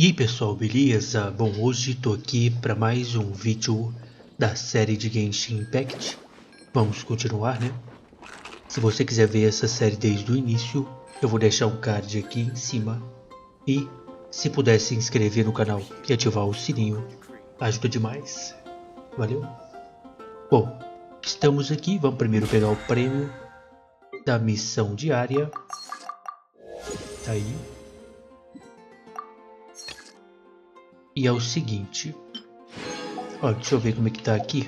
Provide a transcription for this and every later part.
E aí pessoal, beleza? Bom, hoje tô aqui para mais um vídeo da série de Genshin Impact. Vamos continuar, né? Se você quiser ver essa série desde o início, eu vou deixar um card aqui em cima. E se puder se inscrever no canal e ativar o sininho, ajuda demais. Valeu? Bom, estamos aqui, vamos primeiro pegar o prêmio da missão diária. Tá aí. E é o seguinte, ó, deixa eu ver como é que tá aqui.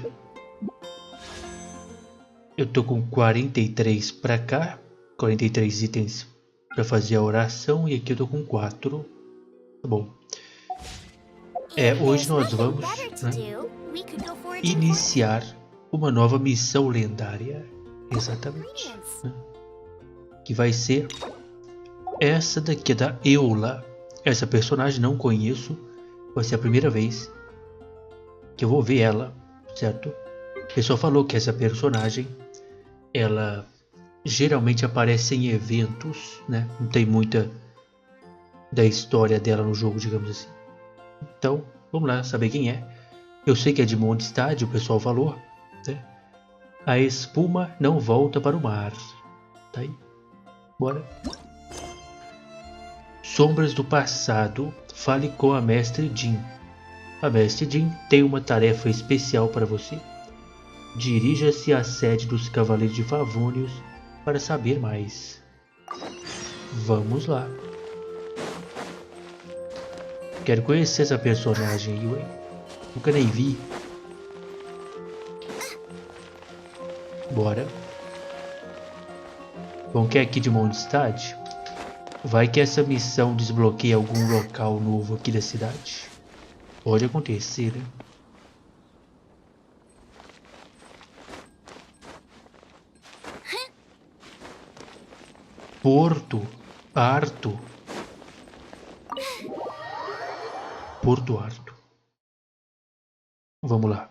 Eu tô com 43 pra cá, 43 itens pra fazer a oração, e aqui eu tô com 4. Tá bom. Hoje nós vamos, né, iniciar uma nova missão lendária. Exatamente. Né, que vai ser essa daqui, da Eula. Essa personagem não conheço. Vai ser a primeira vez que eu vou ver ela, certo? O pessoal falou que essa personagem, ela geralmente aparece em eventos, né? Não tem muita da história dela no jogo, digamos assim. Então, vamos lá saber quem é. Eu sei que é de Mondstadt, o pessoal falou, né? A espuma não volta para o mar. Tá aí. Bora. Sombras do passado. Fale com a Mestre Jean. A Mestre Jean tem uma tarefa especial para você. Dirija-se à sede dos Cavaleiros de Favonius para saber mais. Vamos lá. Quero conhecer essa personagem aí, ué. Nunca nem vi. Bora. Bom, que é aqui de Mondstadt. Vai que essa missão desbloqueia algum local novo aqui da cidade. Pode acontecer, né? Porto Arto. Porto Arto. Vamos lá.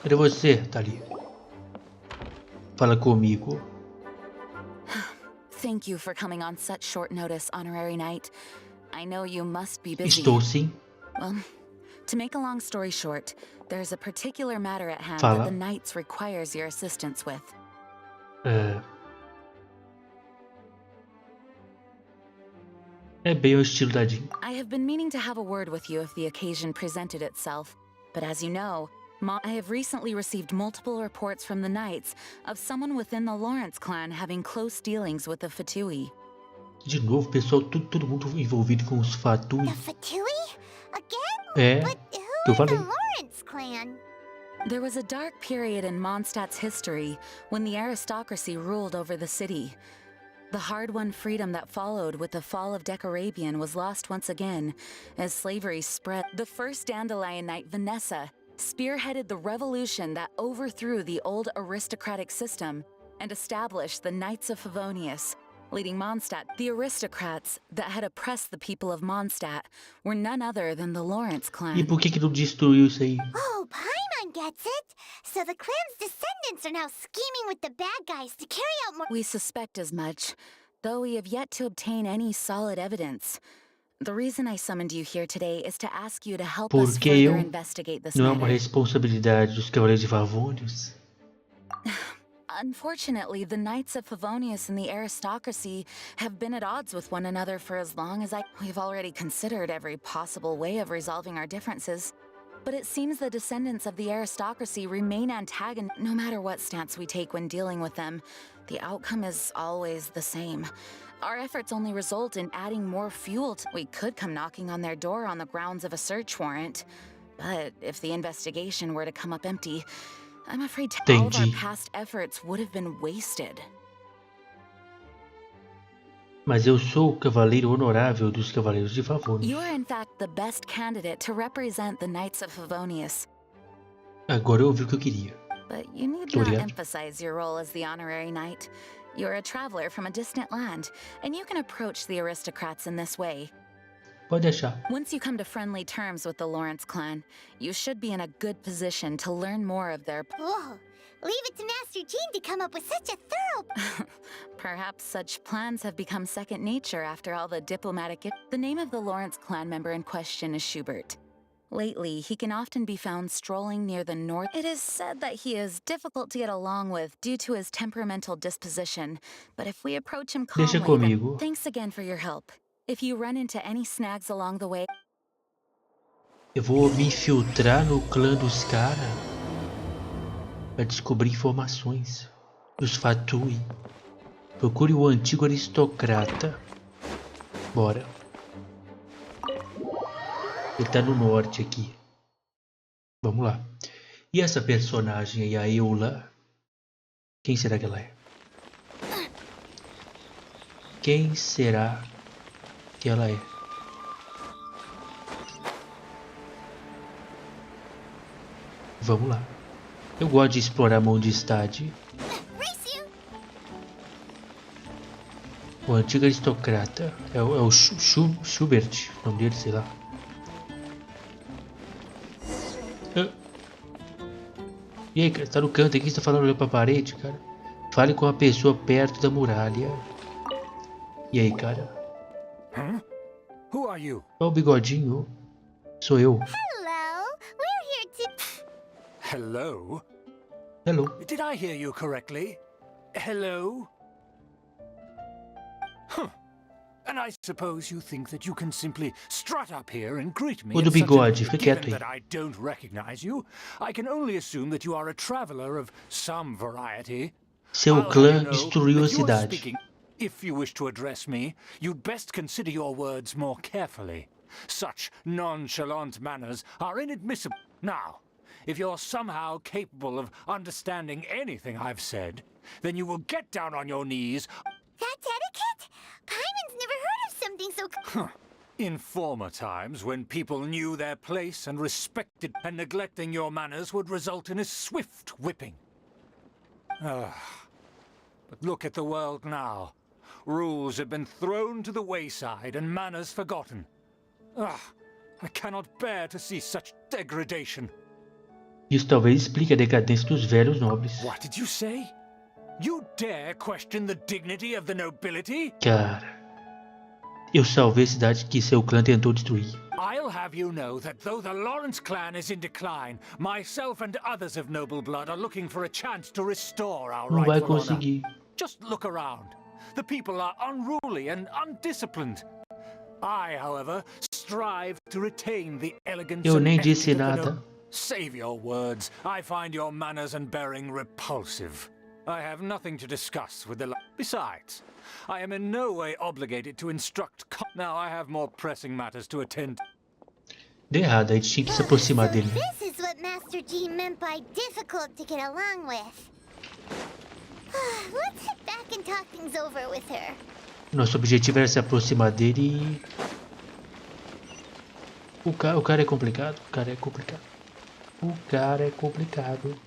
Cadê você, Tali? Fala comigo. Thank you for coming on such short notice, Honorary Knight. I know you must be busy. Estou sim. Well, to make a long story short, there's a particular matter at hand Fala. that the Knights requires your assistance with. É bem o estilo da Jean. I have been meaning to have a word with you if the occasion presented itself, but as you know, I have recently received multiple reports from the Knights of someone within the Lawrence clan having close dealings with the Fatui. De novo, pessoal, todo mundo envolvido com os Fatui. The Fatui? Again? É, But que eu who are the falei. Lawrence clan? There was a dark period in Mondstadt's history when the aristocracy ruled over the city. The hard-won freedom that followed with the fall of Decarabian was lost once again as slavery spread. The first Dandelion Knight, Vanessa, spearheaded the revolution that overthrew the old aristocratic system and established the Knights of Favonius. Leading Mondstadt, the aristocrats that had oppressed the people of Mondstadt were none other than the Lawrence E clan. por que não destruiu isso aí? Oh, Paimon gets it. So the clan's descendants are now scheming with the bad guys to carry out more. We suspect as much, though we have yet to obtain any solid evidence. The reason I summoned you here today is to ask you to help us Porque further eu investigate this não é uma matter. responsabilidade dos Cavaleiros de Favonius. Unfortunately, the Knights of Favonius and the aristocracy have been at odds with one another for as long as We've already considered every possible way of resolving our differences. But it seems the descendants of the aristocracy remain antagonistic. No matter what stance we take when dealing with them, the outcome is always the same. Our efforts only result in adding more fuel to... We could come knocking on their door on the grounds of a search warrant. But if the investigation were to come up empty, I'm afraid all of our Entendi. past efforts would have been wasted. Mas eu sou o Cavaleiro Honorável dos Cavaleiros de Favonius. You are in fact the best candidate to represent the Knights of Favonius. Agora eu ouvi o que eu queria. But you need Muito not obrigado. emphasize your role as the honorary knight. You're a traveler from a distant land, and you can approach the aristocrats in this way. Pode deixar. Once you come to friendly terms with the Lawrence clan, you should be in a good position to learn more of their... Whoa, Leave it to Master Jean to come up with such a thorough... Perhaps such plans have become second nature after all the diplomatic... The name of the Lawrence clan member in question is Schubert. Lately, he can often be found strolling near the north. It is said that he is difficult to get along with due to his temperamental disposition, but if we approach him Deixa calmly, then comigo. thanks again for your help. If you run into any snags along the way... Eu vou me infiltrar no clã dos caras para descobrir informações dos Fatui. Procure o antigo aristocrata. Bora. Ele tá no norte aqui. Vamos lá. E essa personagem aí, a Eula? Quem será que ela é? Quem será que ela é? Vamos lá. Eu gosto de explorar Mondstadt. O antigo aristocrata. É o Schubert, o nome dele, sei lá. E aí, cara, tá no canto aqui, você tá falando olhando pra parede, cara. Fale com a pessoa perto da muralha. E aí, cara? Who are you? Olha o bigodinho. Sou eu. Hello, we're here to... Hello? Hello. Did I hear you correctly? Hello? Huh. And I suppose you think that you can simply strut up here and greet me. O do bigode, fica quieto Given aí. that I don't recognize you, I can only assume that you are a traveler of some variety. Seu I'll have clã you know destruiu a that you are cidade. speaking. If you wish to address me, you'd best consider your words more carefully. Such nonchalant manners are inadmissible. Now, if you're somehow capable of understanding anything I've said, then you will get down on your knees. That's etiquette? Paimon's never heard of something so... In former times, when people knew their place and respected, and neglecting your manners would result in a swift whipping. But look at the world now. Rules have been thrown to the wayside and manners forgotten. I cannot bear to see such degradation. Isso talvez explique a decadência dos velhos nobres. What did you say? You dare question the dignity of the nobility? Cara, eu salvei a cidade que seu clã tentou destruir. I'll have you know that though the Lawrence clan is in decline, myself and others of noble blood are looking for a chance to restore our Não vai rightful honor. conseguir. Just look around. The people are unruly and undisciplined. I, however, strive to retain the elegance Eu and nem etiquette disse of the nada. Save your words. I find your manners and bearing repulsive. I have nothing to discuss with the... Besides, I am in no way obligated to instruct... Now I have more pressing matters to attend. Deu errado, a gente tinha que se aproximar dele. This is what Master Jean meant by difficult to get along with. Let's head back and talk things over with her. Nosso objetivo era se aproximar dele e... O cara é complicado, o cara é complicado. O cara é complicado.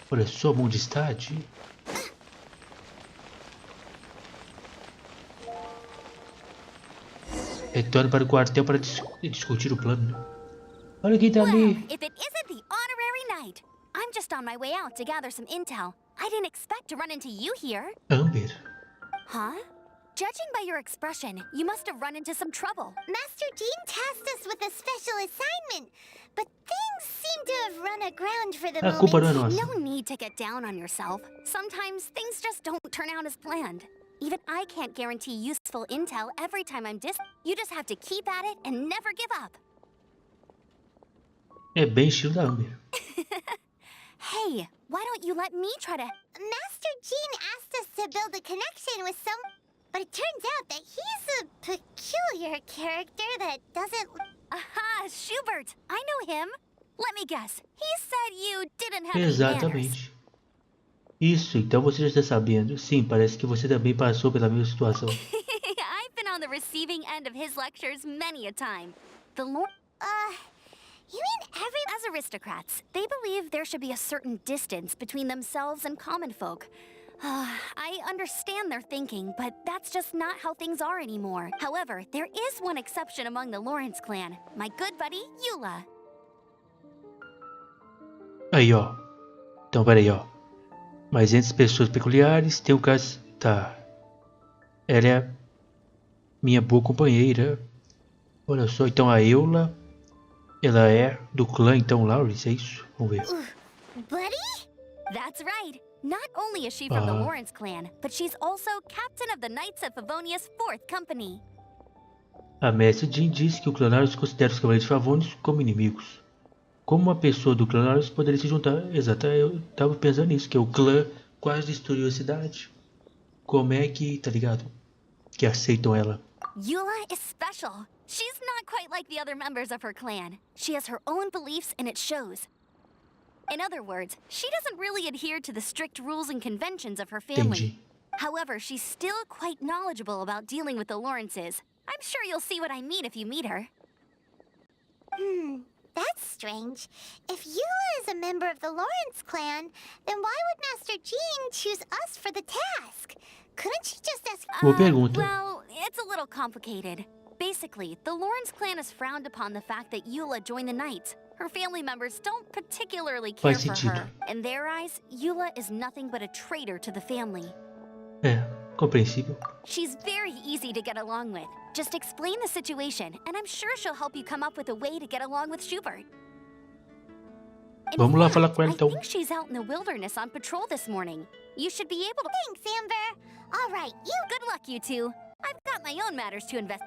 Olha só, Mondstadt. Retorne para o quartel para discutir o plano. Olha quem tá ali. If it isn't the honorary knight, I'm just on my way out to gather some intel. I didn't expect to run into you here. Amber. Huh? Judging by your expression, you must have run into some trouble. Master Jean tasked us with a special assignment, but things seem to have run aground for the A culpa não é moment. nossa. No need to get down on yourself. Sometimes things just don't turn out as planned. Even I can't guarantee useful intel every time I'm You just have to keep at it and never give up. É bem estilo da Amber. Hey, why don't you let me try to... Master Jean asked us to build a connection with some... But it turns out that he's a peculiar character that doesn't... Aha, Schubert! I know him. Let me guess. He said you didn't have any manners. Exatamente. Isso, então você já está sabendo. Sim, parece que você também passou pela mesma situação. I've been on the receiving end of his lectures many a time. The Lord... You mean As aristocrats, they believe there should be a certain distance between themselves and common folk. I understand their thinking, but that's just not how things are anymore. However, there is one exception among the Lawrence clan, my good buddy, Eula. Aí, ó. Então, peraí, ó. Mas entre as pessoas peculiares tem o caso... Tá. Ela é minha boa companheira. Olha só, então a Eula... Ela é do clã, então, Lawrence, é isso? Vamos ver. Buddy? That's right. Not only is she from the Ah. Lawrence clan, but she's also captain of the Knights of Favonia's 4th company. A mestre Jean disse que o clã Lawrence considera os Cavaleiros Favonius como inimigos. Como uma pessoa do clã Lawrence poderia se juntar? Exato, eu tava pensando nisso, que o clã quase destruiu a cidade. Como é que, tá ligado? Que aceitam ela. Eula is special. She's not quite like the other members of her clan. She has her own beliefs and it shows. In other words, she doesn't really adhere to the strict rules and conventions of her family. Entendi. However, she's still quite knowledgeable about dealing with the Lawrences. I'm sure you'll see what I mean if you meet her. That's strange. If Eula is a member of the Lawrence clan, then why would Master Jean choose us for the task? Couldn't she just ask... Boa pergunta. Well, it's a little complicated. Basically, the Lawrence clan has frowned upon the fact that Eula joined the Knights. Her family members don't particularly care Faz for sentido. her. In their eyes, Eula is nothing but a traitor to the family. É, compreensível. She's very easy to get along with. Just explain the situation, and I'm sure she'll help you come up with a way to get along with Schubert. In Vamos lá fact, falar com ela, então. I think she's out in the wilderness on patrol this morning. You should be able to... Thanks, Amber. All right, Good luck, you two. I've got my own matters to invest...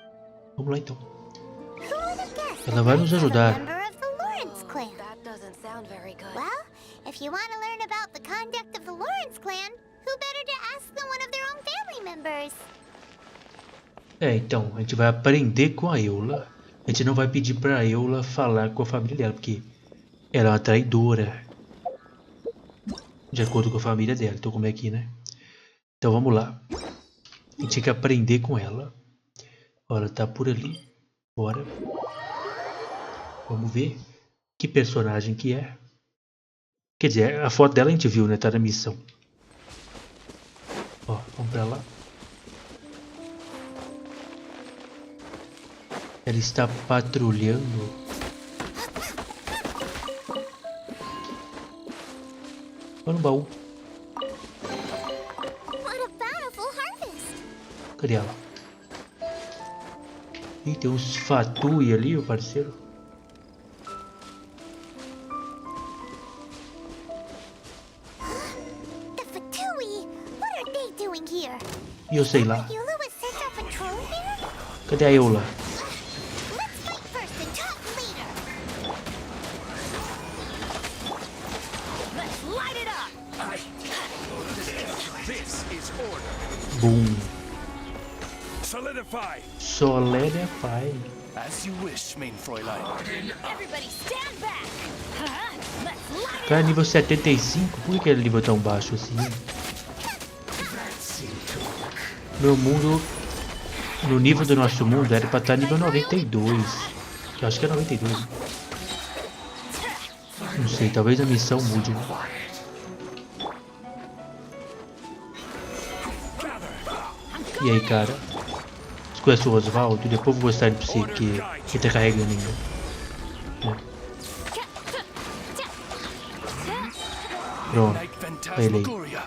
Vamos lá, então. who would have guessed Ela that vai nos Knights are a ajudar. member of the Lawrence clan? That doesn't sound very good. Well, if you want to learn about the conduct of the Lawrence clan, who better to ask than one of their own family members? É, então, a gente vai aprender com a Eula. A gente não vai pedir pra Eula falar com a família dela, porque ela é uma traidora. De acordo com a família dela. Então, como é que, né? Então, vamos lá. A gente tem que aprender com ela. Ó, ela tá por ali. Bora. Vamos ver que personagem que é. Quer dizer, a foto dela a gente viu, né? Tá na missão. Ó, vamos pra lá. Ela está patrulhando. Olha no baú. What a bountiful harvest! Cadê ela? Ih, tem uns fatui ali, meu parceiro. The Fatui! What are they doing here? E eu sei lá. Eula was sent on patrol here? Cadê a Eula? Let's fight first and talk later! Let's light it up! This is order. Boom. Solidify. Solidify. As you wish, main Fräulein. Everybody stand back! Let's light Cara, nível 75. Por que ele é nível tão baixo assim? Meu mundo... No nível do nosso mundo era pra estar nível 92. Eu acho que é 92. Não sei, talvez a missão mude. E aí, cara? Você conhece o Osvaldo? Depois eu vou mostrar ele pra você que ele tá carregando ainda. Pronto. Aí ele aí.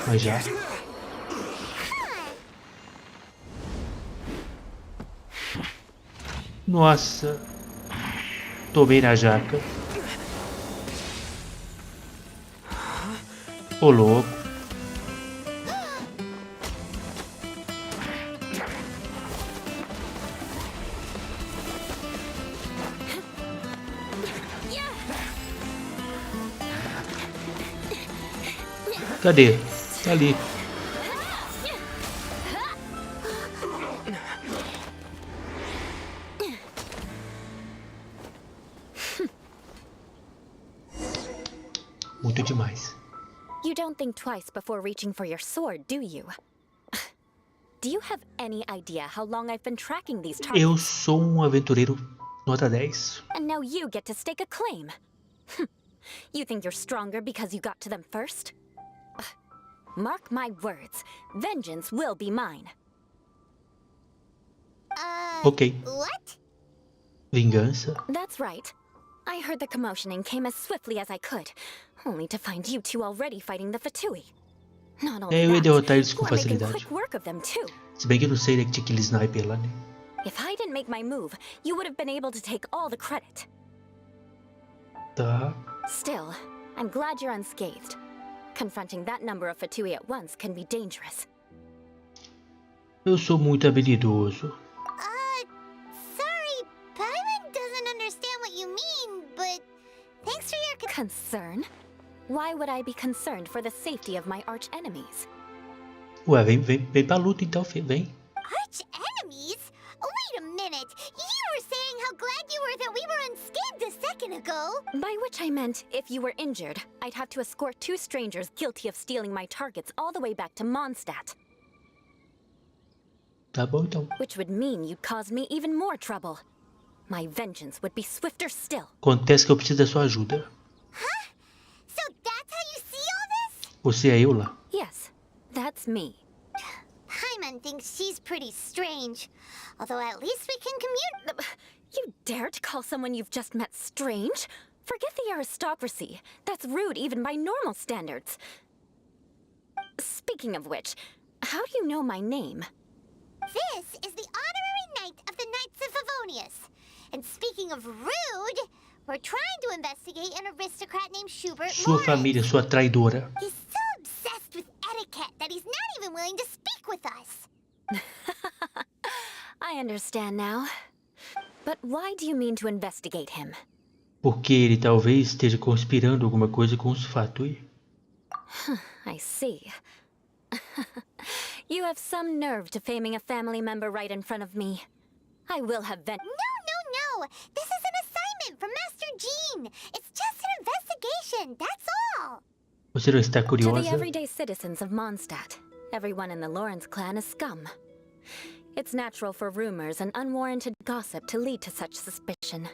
Mas já. Nossa. Tomei na jaca. Ô louco. Cadê? Tá ali. Muito demais. You don't think twice before reaching for your sword, do you? Do you have any idea how long I've been tracking these targets? Eu sou um aventureiro nota 10. And now you get to stake a claim. You think you're stronger because you got to them first? Mark my words, vengeance will be mine. Ok. What? Vingança. That's right. I heard the commotion and came as swiftly as I could, only to find you two already fighting the Fatui. Not only Eu ia that, derrotar eles you com were making facilidade. quick work of them too. Se bem que eu não sei, né, que tinha aquele sniper lá, né? If I didn't make my move, you would have been able to take all the credit. Tá. Still, I'm glad you're unscathed. Confronting that number of Fatui at once can be dangerous. Eu sou muito habilidoso. Sorry, Paimon doesn't understand what you mean, but thanks for your Concern? Why would I be concerned for the safety of my arch enemies? Ué, vem pra luta então, filho. Vem. arch enemies? Wait a minute. You were saying how glad you were that we were unscathed a second ago. By which I meant, if you were injured, I'd have to escort two strangers guilty of stealing my targets all the way back to Mondstadt. Tá bom então. Which would mean you'd cause me even more trouble. My vengeance would be swifter still. Acontece que eu preciso da sua ajuda. So that's how you see all this? Você é Eula? Yes, that's me. Paimon thinks she's pretty strange. Although at least we can commute. You dare to call someone you've just met strange? Forget the aristocracy. That's rude even by normal standards. Speaking of which, how do you know my name? This is the honorary knight of the Knights of Favonius. And speaking of rude, we're trying to investigate an aristocrat named Schubert Sua Lawrence. família, sua traidora. He's so obsessed with etiquette that he's not even willing to speak with us. I understand now. But why do you mean to investigate him? Porque ele talvez esteja conspirando alguma coisa com os Fatui. I see. You have some nerve defaming a family member right in front of me. I will have No. This is an assignment from Master Jean. It's just an investigation, that's all. Você não está To the curiosa? everyday citizens of Mondstadt, everyone in the Lawrence clan is scum. It's natural for rumors and unwarranted gossip to lead to such suspicion.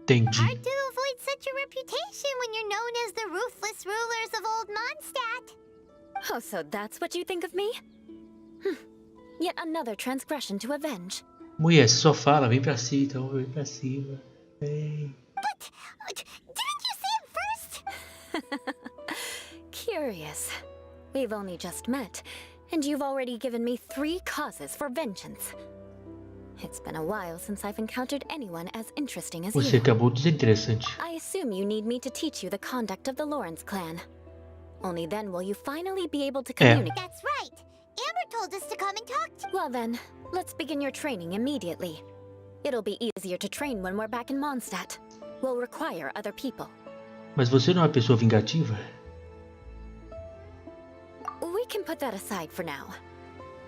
Entendi. Hard to avoid such a reputation when you're known as the ruthless rulers of Old Mondstadt. Oh, so that's what you think of me? Yet another transgression to avenge. Mulher, você só fala, vem pra cima então, vem pra cima. Vem. But didn't you say it first? Curious. We've only just met, and you've already given me 3 causes for vengeance. It's been a while since I've encountered anyone as interesting as Você you. acabou de ser interessante. I assume you need me to teach you the conduct of the Lawrence clan. Only then will you finally be able to communicate. That's right. Amber told us to come and talk to Well then, let's begin your training immediately. It'll be easier to train when we're back in Mondstadt. We'll require other people. Mas você não é uma pessoa vingativa? We can put that aside for now.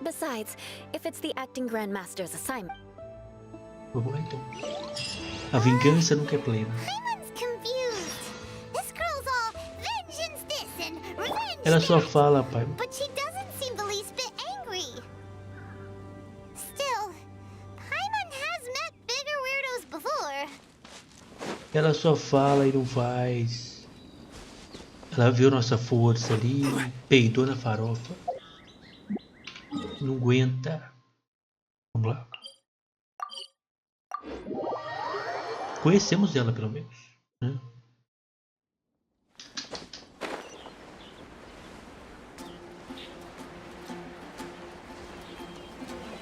Besides, if it's the acting Grandmaster's assignment... Vamos lá então. A vingança nunca é plena. Paimon's confused. This girl's all vengeance this and revenge Ela só that. fala, pai. But she doesn't seem the least bit angry. Still, Paimon has met bigger weirdos before. Ela só fala e não faz. Ela viu nossa força ali, peidou na farofa. Não aguenta. Vamos lá. Conhecemos ela, pelo menos, né?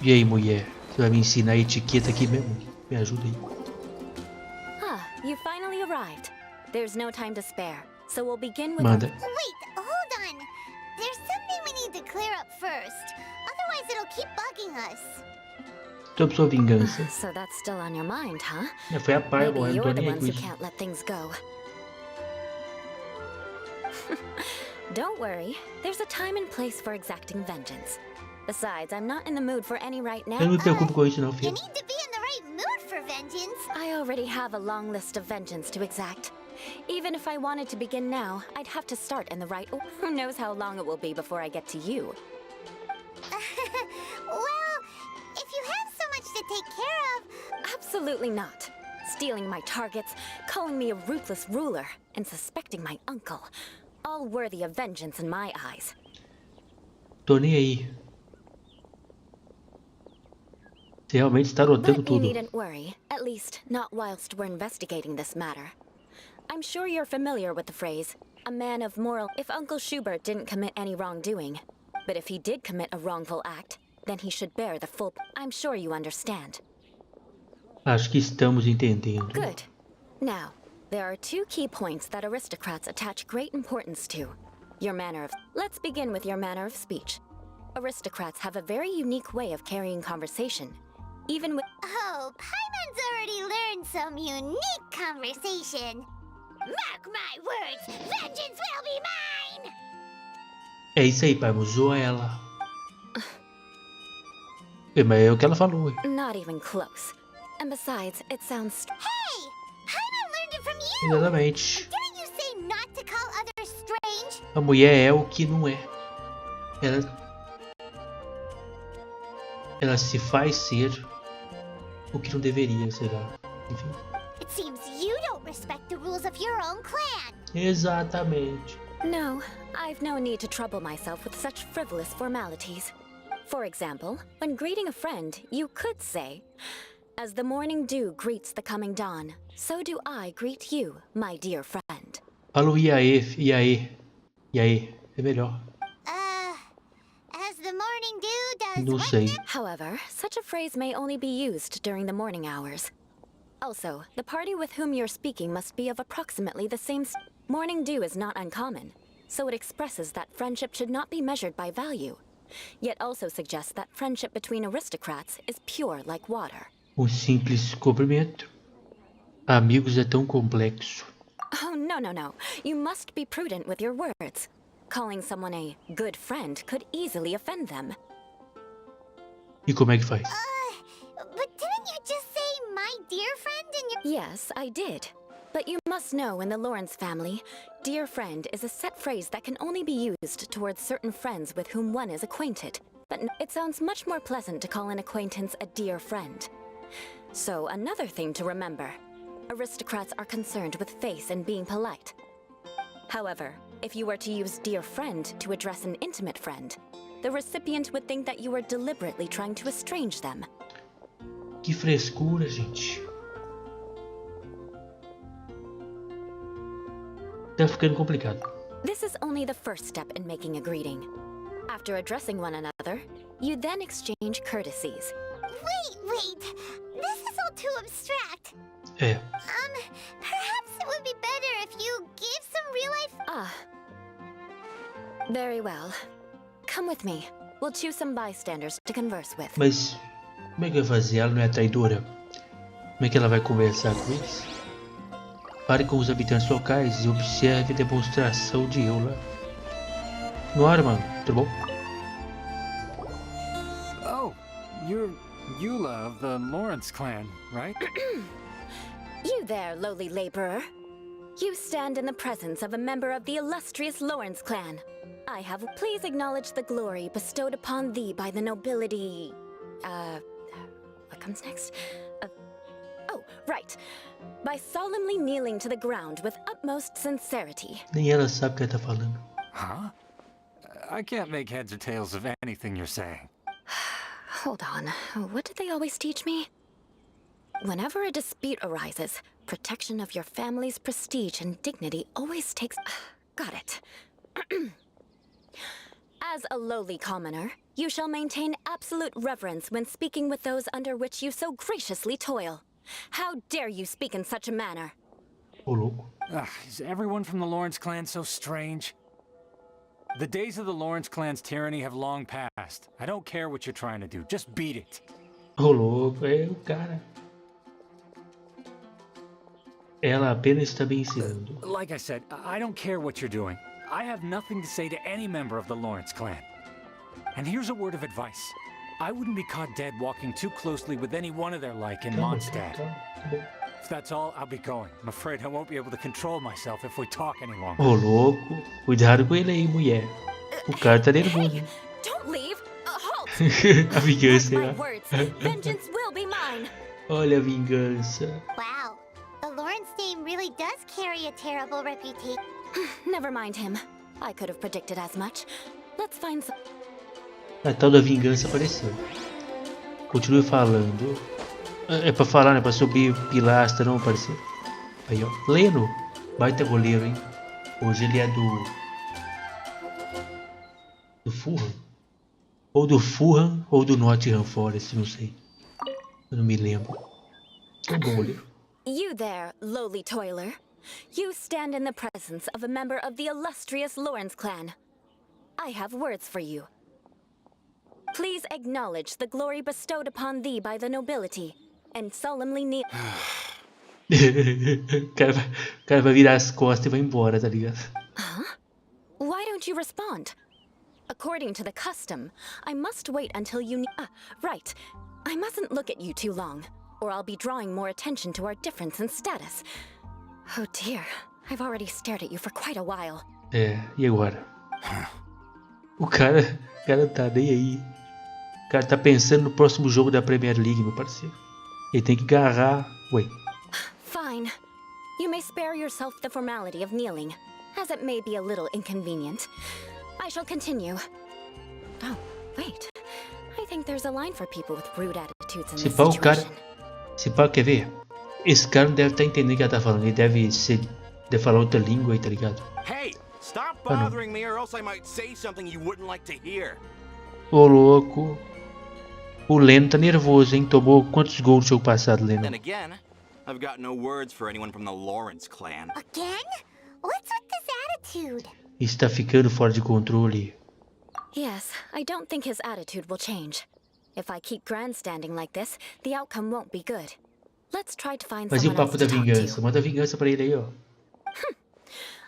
E aí, mulher? Você vai me ensinar a etiqueta aqui mesmo? Me ajuda aí. Ah, you finally arrived. There's no time to spare, so we'll begin with... Manda. Wait, hold on. There's something we need to clear up first. Otherwise, it'll keep bugging us. Sobre sua vingança. So that's still on your mind, huh? Foi a pai, Maybe eu não tô you're the nem aí ones com who isso. can't let things go. Don't worry, there's a time and place for exacting vengeance. Besides, I'm not in the mood for any right now. Eu não me preocupo com isso não, You filho. need to be in the right mood for vengeance. I already have a long list of vengeance to exact. Even if I wanted to begin now, I'd have to start in the right... Who knows how long it will be before I get to you? Well, if you have so much to take care of... Absolutely not. Stealing my targets, calling me a ruthless ruler, and suspecting my uncle. All worthy of vengeance in my eyes. Tô nem aí. Você realmente está anotando But you tudo. needn't worry, at least not whilst we're investigating this matter. I'm sure you're familiar with the phrase, a man of moral. If Uncle Schubert didn't commit any wrongdoing, but if he did commit a wrongful act, then he should bear the full. I'm sure you understand. Acho que estamos entendendo. Good. Now, there are two key points that aristocrats attach great importance to. Your manner of... Let's begin with your manner of speech. Aristocrats have a very unique way of carrying conversation, even with... Oh, Paimon's already learned some unique conversation. Mark my words, vengeance will be mine! É isso aí, pai. Zoa ela. Mas é o que ela falou. Not even close. And besides, it sounds... Hey! Paimon learned it from you! Exatamente. Didn't you say not to call others strange? A mulher é o que não é. Ela se faz ser o que não deveria, sei lá. Enfim. It seems you don't respect the rules of your own clan. Exatamente. No, I've no need to trouble myself with such frivolous formalities. For example, when greeting a friend, you could say, "As the morning dew greets the coming dawn, so do I greet you, my dear friend." Falou e aí, e aí. E aí. É melhor. As the morning dew does Não what sei. However, such a phrase may only be used during the morning hours. Also, the party with whom you're speaking must be of approximately the same... Morning dew is not uncommon, so it expresses that friendship should not be measured by value, yet also suggests that friendship between aristocrats is pure like water. Simples cumprimento. Amigos é tão complexo. Oh, no. You must be prudent with your words. Calling someone a good friend could easily offend them. E como é que faz? But didn't you just say my dear friend in your... Yes, I did. But you must know in the Lawrence family, dear friend is a set phrase that can only be used towards certain friends with whom one is acquainted. But it sounds much more pleasant to call an acquaintance a dear friend. So another thing to remember, aristocrats are concerned with face and being polite. However, if you were to use dear friend to address an intimate friend, the recipient would think that you were deliberately trying to estrange them. Que frescura, gente. Tá ficando complicado. This is only the first step in making a greeting. After addressing one another, you then exchange courtesies. Wait. This is all too abstract. É. Perhaps it would be better if you gave some real-life... Ah. Very well. Come with me. We'll choose some bystanders to converse with. Mas como é que vai fazer? Ela não é traidora? Como é que ela vai conversar com eles? Pare com os habitantes locais e observe a demonstração de Eula. Bora, mano. Tudo bom? Oh, you're Eula of the Lawrence clan, right? You there, lowly laborer. You stand in the presence of a member of the illustrious Lawrence clan. I have... Please acknowledge the glory bestowed upon thee by the nobility... What comes next? Oh, right. By solemnly kneeling to the ground with utmost sincerity. Nem ela sabe o que ela tá falando. Huh? I can't make heads or tails of anything you're saying. Hold on. What did they always teach me? Whenever a dispute arises, protection of your family's prestige and dignity always takes... Got it. As a lowly commoner, you shall maintain absolute reverence when speaking with those under which you so graciously toil. How dare you speak in such a manner? Ô, louco. Is everyone from the Lawrence clan so strange? The days of the Lawrence clan's tyranny have long passed. I don't care what you're trying to do, just beat it. Ô, louco. É o cara. Ela apenas está me ensinando. Like I said, I don't care what you're doing. I have nothing to say to any member of the Lawrence clan. And here's a word of advice. I wouldn't be caught dead walking too closely with any one of their like in Mondstadt. Tá bom. If that's all, I'll be going. I'm afraid I won't be able to control myself if we talk any longer. Ô, louco. Cuidado com ele aí, mulher. O cara tá nervoso. Don't leave! Halt! A vingança, My né? words, vengeance will be mine! Olha a vingança. Wow. The Lawrence name really does carry a terrible reputation. Never mind him. I could have predicted as much. Let's find some... A tal da vingança apareceu. Continue falando. É pra falar, né? Pra subir pilastra, não, parceiro. Aí, ó. Leno. Baita goleiro, hein? Hoje ele é do Fulham. Ou do Fulham ou do Nottingham Forest, não sei. Eu não me lembro. É um bom goleiro. You there, lowly toiler. You stand in the presence of a member of the illustrious Lawrence clan. I have words for you. Please acknowledge the glory bestowed upon thee by the nobility, and solemnly kneel. O cara vai virar as costas e vai embora, tá ligado? Why don't you respond? According to the custom, I must wait until you right. I mustn't look at you too long, or I'll be drawing more attention to our difference in status. Oh dear, I've already stared at you for quite a while. É, e agora? O cara tá nem aí. O cara tá pensando no próximo jogo da Premier League, meu parceiro. Ele tem que agarrar. Ué. Fine. You may spare yourself the formality of kneeling, as it may be a little inconvenient. I shall continue. Oh, wait. I think there's a line for people with rude attitudes in Se this pá, o cara. situation. Se pá, quer ver? Esse cara não deve estar entendendo o que ela tá falando. Ele deve falar outra língua aí, tá ligado? Hey, stop Oh, no. bothering me or else I might say something you wouldn't like to hear. Ô, louco. O Leno tá nervoso, hein? Tomou quantos gols no jogo passado, Leno? Then again, I've got no words for anyone from the Lawrence clan. Again? What's with this attitude? Está ficando fora de controle. Yes, I don't think his attitude will change. If I keep grandstanding like this, the outcome won't be good. Let's try to find Mas e o someone papo else da to talk vingança? to. Manda vingança pra ele aí, ó.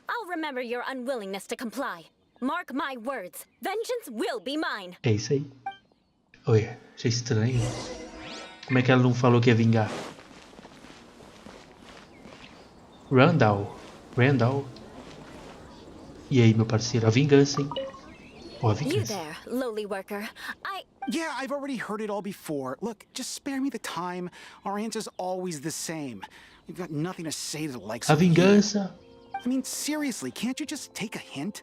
I'll remember your unwillingness to comply. Mark my words. Vengeance will be mine. É isso aí. Olha, achei estranho. Como é que ela não falou que ia vingar? Randall. E aí, meu parceiro? A vingança, hein? Ó, a You vingança. there, lowly worker. Yeah, I've already heard it all before. Look, just spare me the time. Our answer's always the same. You've got nothing to say to the likes A of you. vingança. I mean, seriously, can't you just take a hint?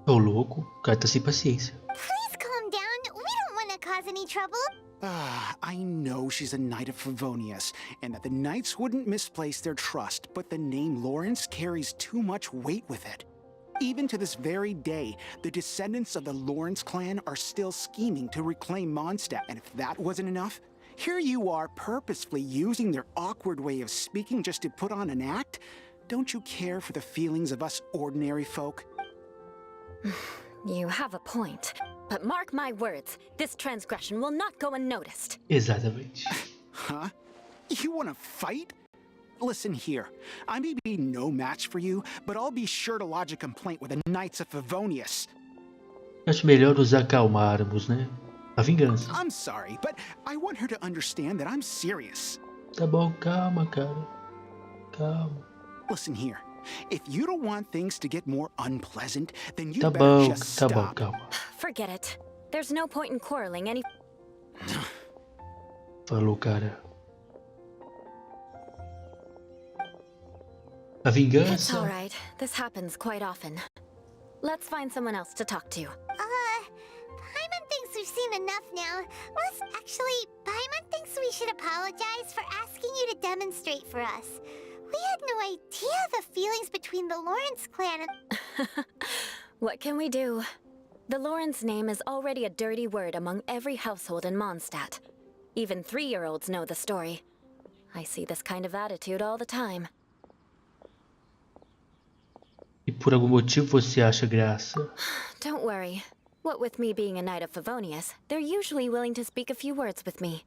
Ô, louco. O cara tá sem paciência. Please calm down. We don't want to cause any trouble. I know she's a Knight of Favonius, and that the Knights wouldn't misplace their trust, but the name Lawrence carries too much weight with it. Even to this very day, the descendants of the Lawrence clan are still scheming to reclaim Mondstadt, and if that wasn't enough, here you are purposefully using their awkward way of speaking just to put on an act? Don't you care for the feelings of us ordinary folk? You have a point. But mark my words, this transgression will not go unnoticed. Exatamente. Huh? You want to fight? Listen here, I may be no match for you, but I'll be sure to lodge a complaint with the Knights of Favonius. Acho melhor nos acalmarmos, né? A vingança. I'm sorry, but I want her to understand that I'm serious. Tá bom, calma, cara. Calma. Listen here, if you don't want things to get more unpleasant, then you Tá better bom, just tá bom, stop. calma. Forget it. There's no point in quarreling any. Falou, cara. A vingança. It's alright. This happens quite often. Let's find someone else to talk to. Paimon thinks we've seen enough now. Paimon thinks we should apologize for asking you to demonstrate for us. We had no idea the feelings between the Lawrence clan and... What can we do? The Lawrence name is already a dirty word among every household in Mondstadt. Even 3-year-olds know the story. I see this kind of attitude all the time. E por algum motivo você acha graça? Don't worry. What with me being a Knight of Favonius, they're usually willing to speak a few words with me.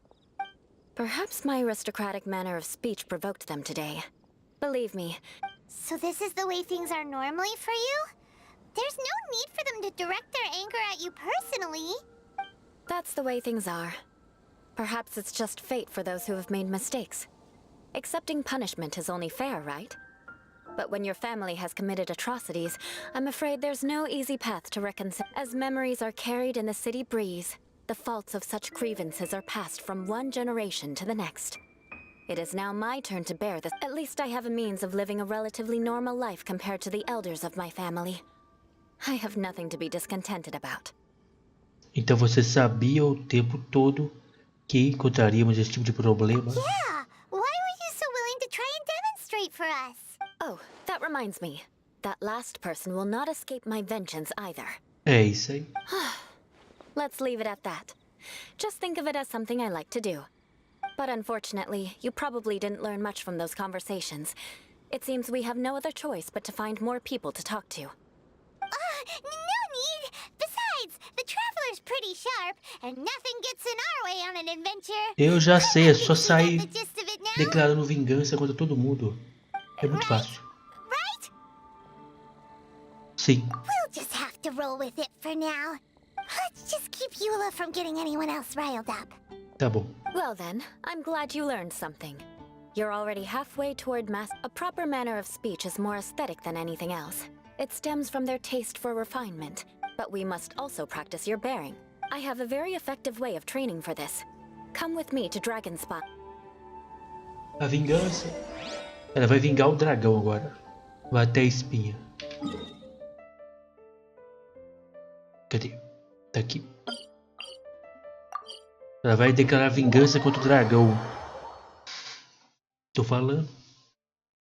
Perhaps my aristocratic manner of speech provoked them today. Believe me, So this is the way things are normally for you? There's no need for them to direct their anger at you personally. that's the way things are. Perhaps it's just fate for those who have made mistakes. Accepting punishment is only fair, right? But when your family has committed atrocities, I'm afraid there's no easy path to reconcile. As memories are carried in the city breeze, the faults of such grievances are passed from one generation to the next. It is now my turn to bear this. At least I have a means of living a relatively normal life compared to the elders of my family. I have nothing to be discontented about. Então você sabia o tempo todo que encontraríamos esse tipo de problema. Yeah, why were you so willing to try and demonstrate for us? Oh, that reminds me. That last person will not escape my vengeance either. É isso aí. Let's leave it at that. Just think of it as something I like to do. But unfortunately, you probably didn't learn much from those conversations. It seems we have no other choice but to find more people to talk to. No need! Besides, the Traveler's pretty sharp, and nothing gets in our way on an adventure. Eu já sei, é só Think you sair got the gist of it now? declarando vingança contra todo mundo. É muito fácil. Right? Sim. We'll just have to roll with it for now. Let's just keep Eula from getting anyone else riled up. Tá bom. Well then, I'm glad you learned something. You're already halfway toward A proper manner of speech is more aesthetic than anything else. It stems from their taste for refinement. But we must also practice your bearing. I have a very effective way of training for this. Come with me to Dragonspot. A vingança. Ela vai vingar o dragão agora. Vai até a espinha. Cadê? Tá aqui. Ela vai declarar vingança contra o dragão. Tô falando.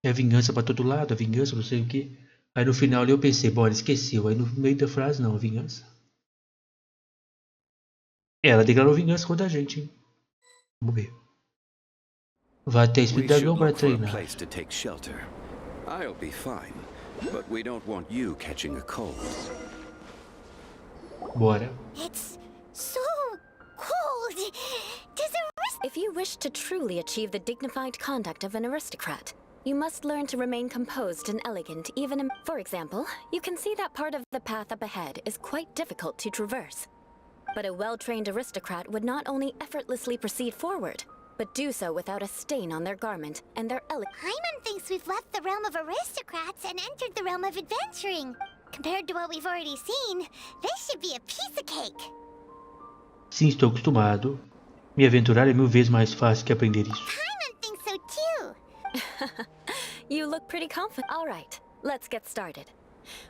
É vingança pra todo lado, é vingança, não sei o que. Aí no final ali eu pensei, bom, ela esqueceu. Aí no meio da frase, não, vingança. Ela declarou vingança contra a gente, hein? Vamos ver. Vai até esse dragão para treinar. Place to take shelter. I'll be fine, but we don't want you catching a cold. Bora. It's so cold. If you wish to truly achieve the dignified conduct of an aristocrat, you must learn to remain composed and elegant even in... For example, you can see that part of the path up ahead is quite difficult to traverse. But a well-trained aristocrat would not only effortlessly proceed forward, but do so without a stain on their garment and their Paimon thinks we've left the realm of aristocrats and entered the realm of adventuring. Compared to what we've already seen, this should be a piece of cake. Sim, estou acostumado. Me aventurar é 1000 vezes mais fácil que aprender isso. Paimon thinks so too. You look pretty confident. All right, let's get started.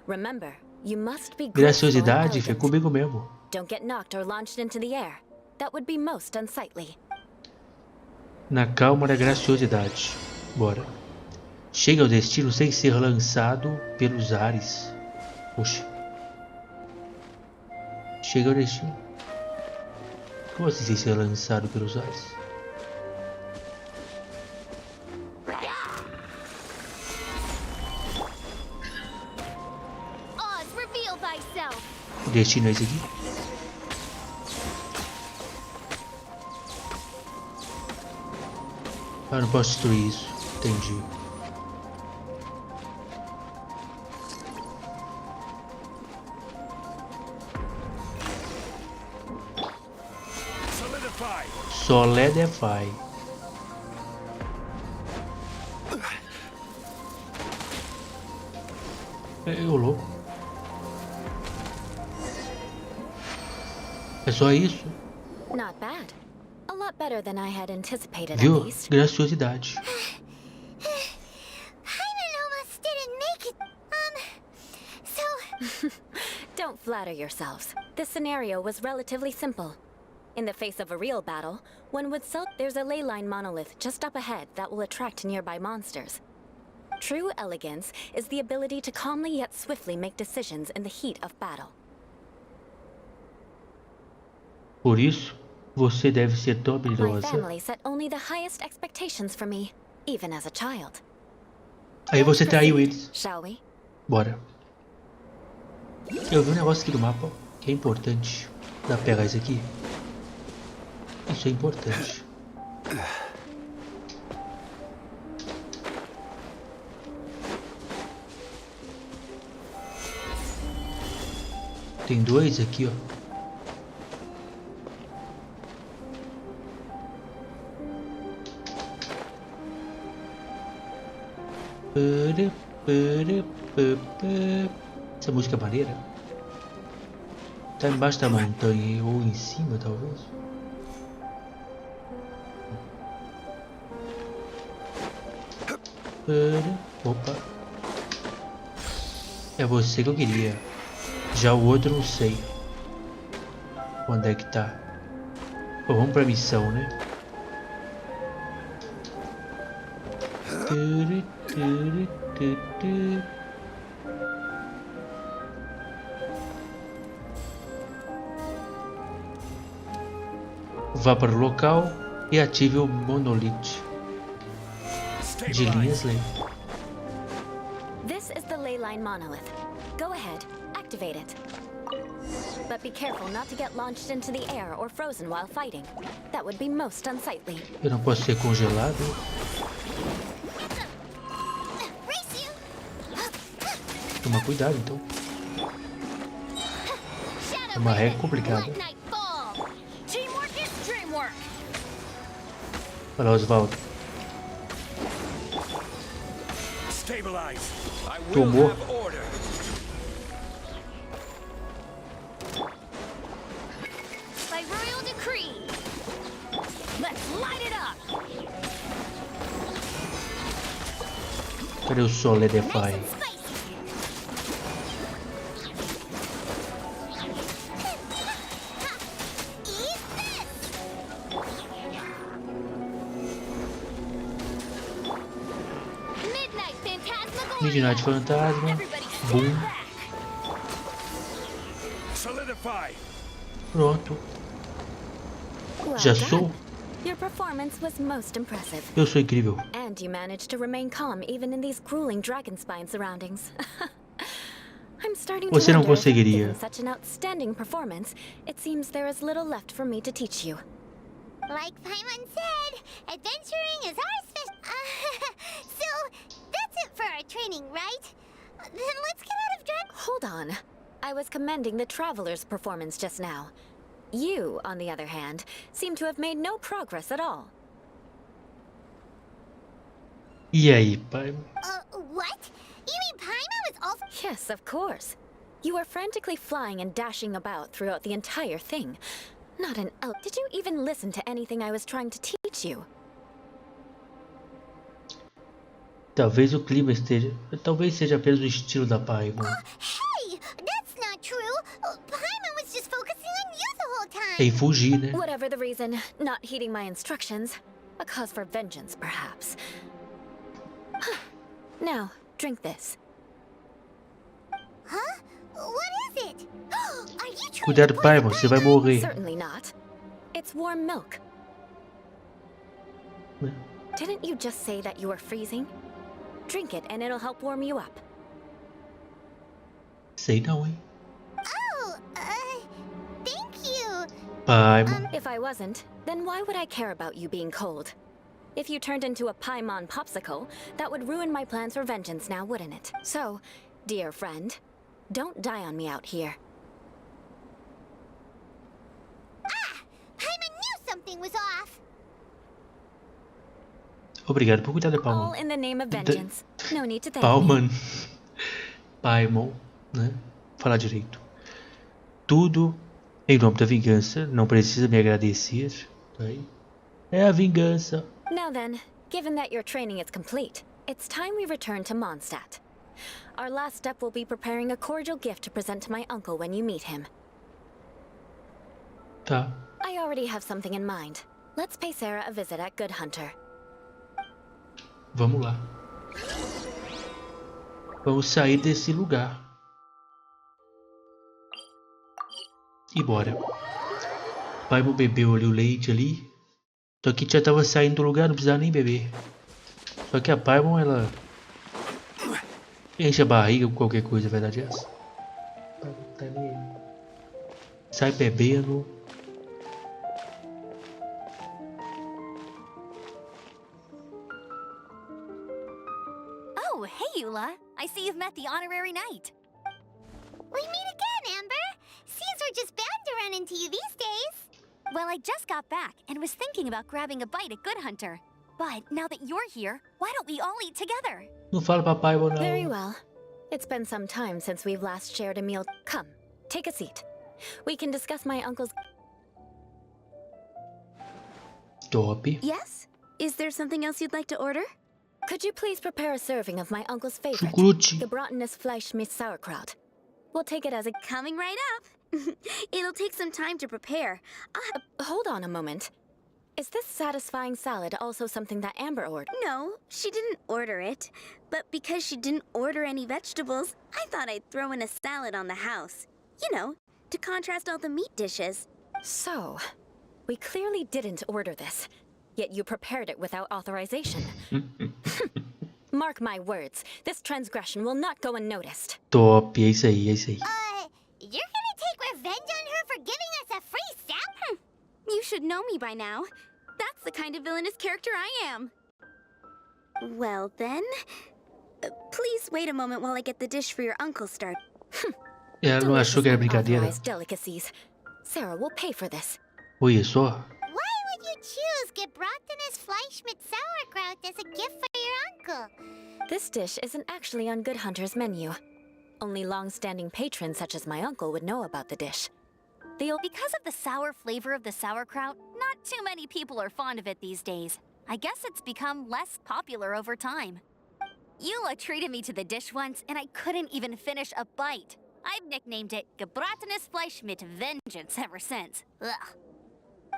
Remember, you must be Graciosidade, graceful foi and comigo mesmo. Don't get knocked or launched into the air. That would be most unsightly. Na calma da graciosidade. Bora. Chega ao destino sem ser lançado pelos ares. Poxa. Chega ao destino. Como assim sem ser lançado pelos ares? Oz, reveal thyself. O destino é esse aqui? Ah, não posso destruir isso. Entendi. Solidify. Eu louco. É só isso? Not bad. A lot better than I had anticipated, Viu? at least. Graciosidade. Paimon almost didn't make it. So... Don't flatter yourselves. This scenario was relatively simple. In the face of a real battle, one would there's a ley line monolith just up ahead that will attract nearby monsters. True elegance is the ability to calmly yet swiftly make decisions in the heat of battle. Por isso, você deve ser tão My habilidosa. family set only the highest expectations for me, even as a child. Aí você Let's traiu proceed, eles. shall we? Bora. Eu vi um negócio aqui do mapa que é importante. Dá pra pegar isso aqui? Isso é importante. Tem dois aqui, ó. Essa música é maneira. Tá embaixo da montanha ou em cima, talvez. Opa. É você que eu queria. Já o outro não sei. Onde é que tá? Bom, vamos pra missão, né? Vá para o local e ative o monolith de linhas ley. This is the ley line monolith. Go ahead, activate it. But be careful not to get launched into the air or frozen while fighting. That would be most unsightly. Eu não posso ser congelado. Toma cuidado, então. É uma regra complicada. Olha lá, Osvaldo. Tomou. By royal decree. Let's light it up. Cadê o Solidify? Midnight Fantasma. Boom. Pronto. Well Já done. sou. Your performance was most impressive. Eu sou incrível. And you managed to remain calm even in these grueling dragonspine surroundings. I'm starting to Você não wonder if, conseguiria. given such an outstanding performance, it seems there is little left for me to teach you. Like Paimon said, adventuring is our so, that's it for our training, right? Then let's get out of Dragon... Hold on. I was commending the Traveler's performance just now. You, on the other hand, seem to have made no progress at all. E aí, pai? What? You mean Paimon was also... Yes, of course. You were frantically flying and dashing about throughout the entire thing. Not an elf. Did you even listen to anything I was trying to teach you? Talvez o clima esteja... Talvez seja apenas o estilo da Paimon. Hey! That's not true! Paimon was just focusing on you the whole time! Em fugir, né? Whatever the reason, not heeding my instructions. A cause for vengeance, perhaps. Now, drink this. Huh? What is it? Are you trying Cuidado, to poison Paimon, você vai morrer. Certainly not. It's warm milk. Didn't you just say that you were freezing? Drink it and it'll help warm you up. Sei não, hein? Oh, thank you. Paimon. If I wasn't, then why would I care about you being cold? If you turned into a Paimon popsicle, that would ruin my plans for vengeance now, wouldn't it? So, dear friend, don't die on me out here. Paimon knew something was off. Obrigado por cuidar da Paimon. All in the name of vengeance. No need to thank me. Paimon. Paimon, né? Falar direito. Tudo em nome da vingança. Não precisa me agradecer. Aí. É a vingança. Now then, given that your training is complete, it's time we return to Mondstadt. Our last step will be preparing a cordial gift to present to my uncle when you meet him. Tá. I already have something in mind. Let's pay Sarah a visit at Good Hunter. Vamos lá. Vamos sair desse lugar. E bora. Paimon bebeu ali o leite ali. Só que já tava saindo do lugar, não precisava nem beber. Só que a Paimon, ela enche a barriga com qualquer coisa, verdade é essa? Tá nem aí. Sai bebendo. Oh, hey, Eula. I see you've met the honorary knight. We meet again, Amber. Seems we're just bound to run into you these days. Well, I just got back and was thinking about grabbing a bite at Good Hunter. But now that you're here, why don't we all eat together? Não fala pra Paimon não. Very well. It's been some time since we've last shared a meal. Come, take a seat. We can discuss my uncle's... Top. Yes? Is there something else you'd like to order? Could you please prepare a serving of my uncle's favorite, Chucrute. the Bratenus Fleisch mit Sauerkraut? We'll take it as a... Coming right up. It'll take some time to prepare. Hold on a moment. Is this satisfying salad also something that Amber ordered? No, she didn't order it. But because she didn't order any vegetables, I thought I'd throw in a salad on the house. You know, to contrast all the meat dishes. So, we clearly didn't order this, yet you prepared it without authorization. Mark my words, this transgression will not go unnoticed. Top, é isso aí, é isso aí. You're gonna take revenge on her for giving us a free sap? You should know me by now. That's the kind of villainous character I am. Well then, please wait a moment while I get the dish for your uncle started. Ela não achou que era brincadeira. Unauthorized delicacies. Sarah will pay for this. Olha só. Why would you choose gebratenes Fleisch mit Sauerkraut as a gift for your uncle? This dish isn't actually on Good Hunter's menu. Only long-standing patrons such as my uncle would know about the dish. Because of the sour flavor of the sauerkraut, not too many people are fond of it these days. I guess it's become less popular over time. Eula treated me to the dish once, and I couldn't even finish a bite. I've nicknamed it Gebratenes Fleisch mit Vengeance ever since. Ugh.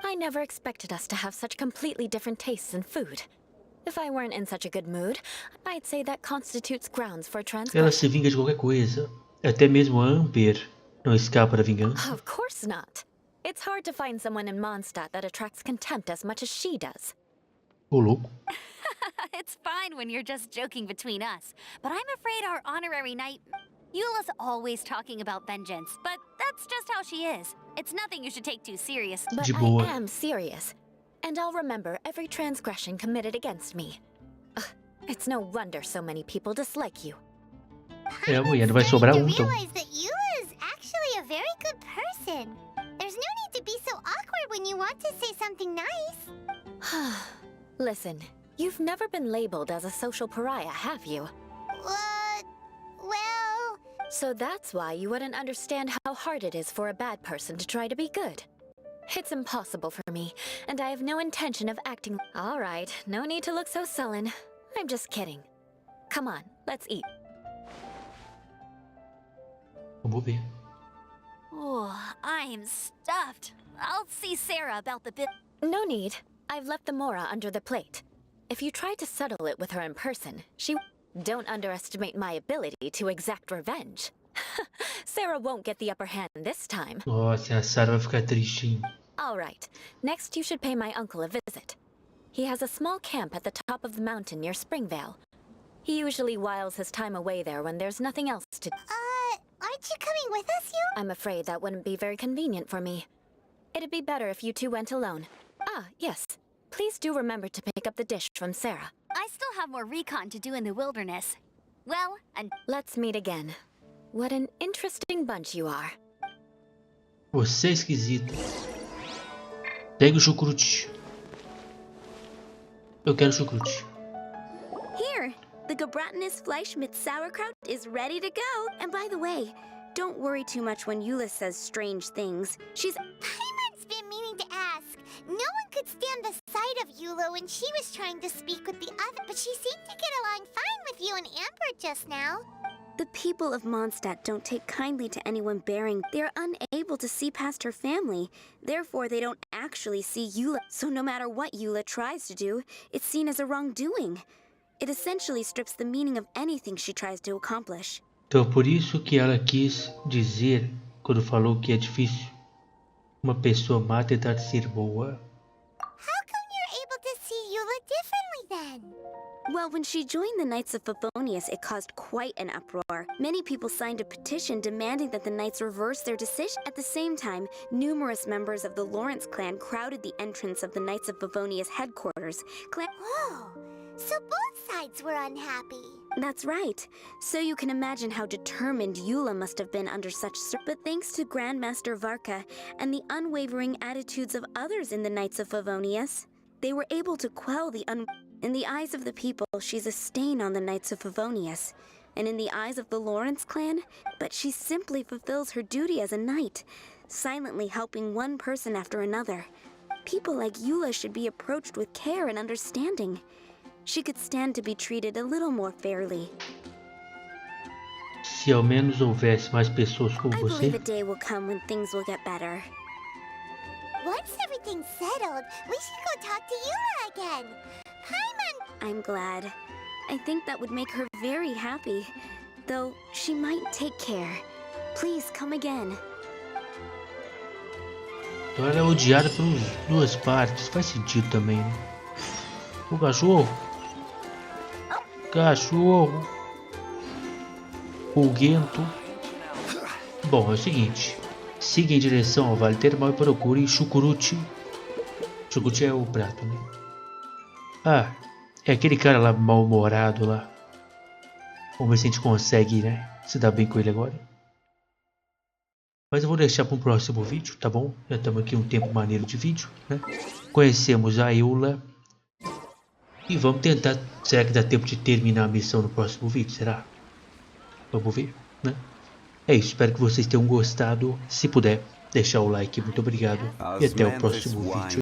I never expected us to have such completely different tastes in food. If I weren't in such a good mood, I'd say that constitutes grounds for transgression. Ela se vinga de qualquer coisa. Até mesmo a Amber não escapa da vingança. Of course not. It's hard to find someone in Mondstadt that attracts contempt as much as she does. Ô, louco. It's fine when you're just joking between us, but I'm afraid our honorary knight... Eula's always talking about vengeance, but that's just how she is. It's nothing you should take too serious. But De boa. I am serious. And I'll remember every transgression committed against me. Ugh, it's no wonder so many people dislike you. É, amanhã não vai sobrar to então. realize that Eula is actually a very good person. There's no need to be so awkward when you want to say something nice. Listen, you've never been labeled as a social pariah, have you? Well... So that's why you wouldn't understand how hard it is for a bad person to try to be good. It's impossible for me, and I have no intention of acting... All right, no need to look so sullen. I'm just kidding. Come on, let's eat. Vamos ver. Oh, I'm stuffed. I'll see Sarah about the bit. No need. I've left the Mora under the plate. If you try to settle it with her in person, she... Don't underestimate my ability to exact revenge. Sarah won't get the upper hand this time. Nossa, a Sarah vai ficar triste, hein? All right. Next, you should pay my uncle a visit. He has a small camp at the top of the mountain near Springvale. He usually whiles his time away there when there's nothing else to... Aren't you coming with us, you? I'm afraid that wouldn't be very convenient for me. It'd be better if you two went alone. Ah, yes. Please do remember to pick up the dish from Sarah. I still have more recon to do in the wilderness. Well, and... Let's meet again. What an interesting bunch you are. Você é esquisito. Pega o chucrute. Eu quero chucrute. Here, the Gebratenes Fleisch mit Sauerkraut is ready to go. And by the way, don't worry too much when Eula says strange things. Paimon's been meaning to ask. No one could stand the sight of Eula when she was trying to speak with the other, but she seemed to get along fine with you and Amber just now. The people of Mondstadt don't take kindly to anyone bearing. They're unable to see past her family. Therefore, they don't actually see Eula. So no matter what Eula tries to do, it's seen as a wrongdoing. It essentially strips the meaning of anything she tries to accomplish. Então, por isso que ela quis dizer, quando falou que é difícil uma pessoa má tentar ser boa. How come you're able to see Eula differently then? Well, when she joined the Knights of Favonius, it caused quite an uproar. Many people signed a petition demanding that the Knights reverse their decision. At the same time, numerous members of the Lawrence clan crowded the entrance of the Knights of Favonius headquarters. Oh, so both sides were unhappy. That's right. So you can imagine how determined Eula must have been under such... But thanks to Grandmaster Varka and the unwavering attitudes of others in the Knights of Favonius, they were able to quell the In the eyes of the people, she's a stain on the Knights of Favonius. And in the eyes of the Lawrence clan, but she simply fulfills her duty as a knight, silently helping one person after another. People like Eula should be approached with care and understanding. She could stand to be treated a little more fairly. Se ao menos houvesse mais pessoas como I você. believe a day will come when things will get better. Once everything's settled, we should go talk to Eula again. Paimon... I'm glad. I think that would make her very happy. Though she might take care. Please come again. Então ela é odiada pelas duas partes. Faz sentido também, né? O cachorro. Cachorro. Pulguento. Bom, é o seguinte. Siga em direção ao Vale Termal e procure Chucuruti. Chucuruti é o prato, né? Ah, é aquele cara lá mal-humorado lá. Vamos ver se a gente consegue, né? Se dar bem com ele agora. Mas eu vou deixar para um próximo vídeo, tá bom? Já estamos aqui um tempo maneiro de vídeo, né? Conhecemos a Eula. E vamos tentar... Será que dá tempo de terminar a missão no próximo vídeo? Será? Vamos ver, né? É isso, espero que vocês tenham gostado. Se puder, deixar o like. Muito obrigado. E até o próximo vídeo.